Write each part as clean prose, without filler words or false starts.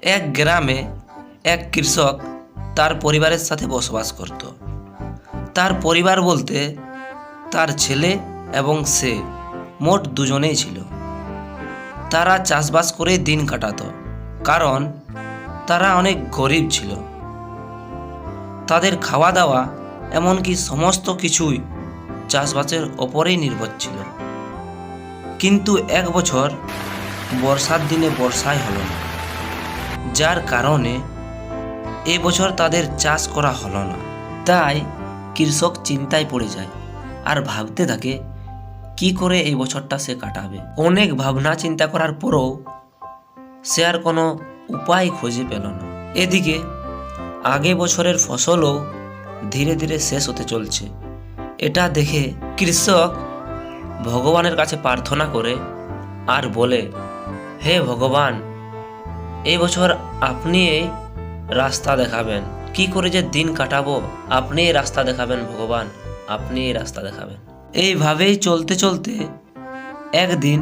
এক গ্রামে এক কৃষক তার পরিবারের সাথে বসবাস করত। তার পরিবার বলতে তার ছেলে এবং সে, মোট দুজনেই ছিল। তারা চাষবাস করে দিন কাটাতো, কারণ তারা অনেক গরিব ছিল। তাদের খাওয়া দাওয়া এমনকি সমস্ত কিছুই চাষবাসের ওপরেই নির্ভর ছিল। কিন্তু এক বছর বর্ষার দিনে বর্ষাই হলো না, যার কারণে এবছর তাদের চাষ করা হলো না। তাই কৃষক চিন্তায় পড়ে যায় আর ভাবতে থাকে কি করে এই বছরটা সে কাটাবে। অনেক ভাবনা চিন্তা করার পরও সে আর কোনো উপায় খুঁজে পেল না। এদিকে আগে বছরের ফসলও ধীরে ধীরে শেষ হতে চলছে। এটা দেখে কৃষক ভগবানের কাছে প্রার্থনা করে আর বলে, হে ভগবান, এই বছর আপনি এই রাস্তা দেখাবেন, কি করে যে দিন কাটাবো, আপনি এই রাস্তা দেখাবেন ভগবান, আপনি এই রাস্তা দেখাবেন। এইভাবেই চলতে চলতে একদিন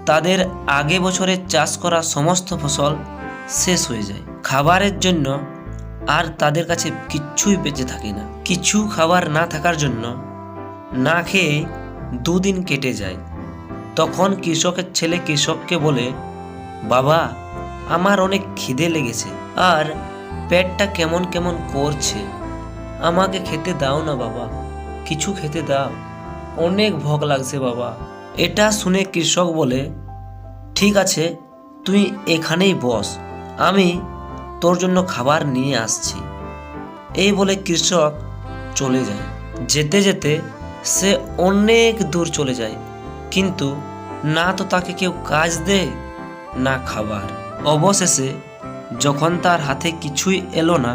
তাদের আগে বছরে চাষ করা সমস্ত ফসল শেষ হয়ে যায়। খাবারের জন্য আর তাদের কাছে কিচ্ছুই বেঁচে থাকে না। কিছু খাবার না থাকার জন্য না খেয়ে দুদিন কেটে যায়। তখন কৃষকের ছেলে কৃষককে বলে, বাবা, আমার অনেক খিদে লেগেছে আর পেটটা কেমন কেমন করছে, আমাকে খেতে দাও না বাবা, কিছু খেতে দাও, অনেক ভোক লাগছে বাবা। এটা শুনে কৃষক বলে, ঠিক আছে, তুই এখানেই বস, আমি তোর জন্য খাবার নিয়ে আসছি। এই বলে কৃষক চলে যায়। যেতে যেতে সে অনেক দূর চলে যায়, কিন্তু না তো তাকে কেউ কাজ দেয় না খাবার। অবশেষে যখন তার হাতে কিছুই এলো না,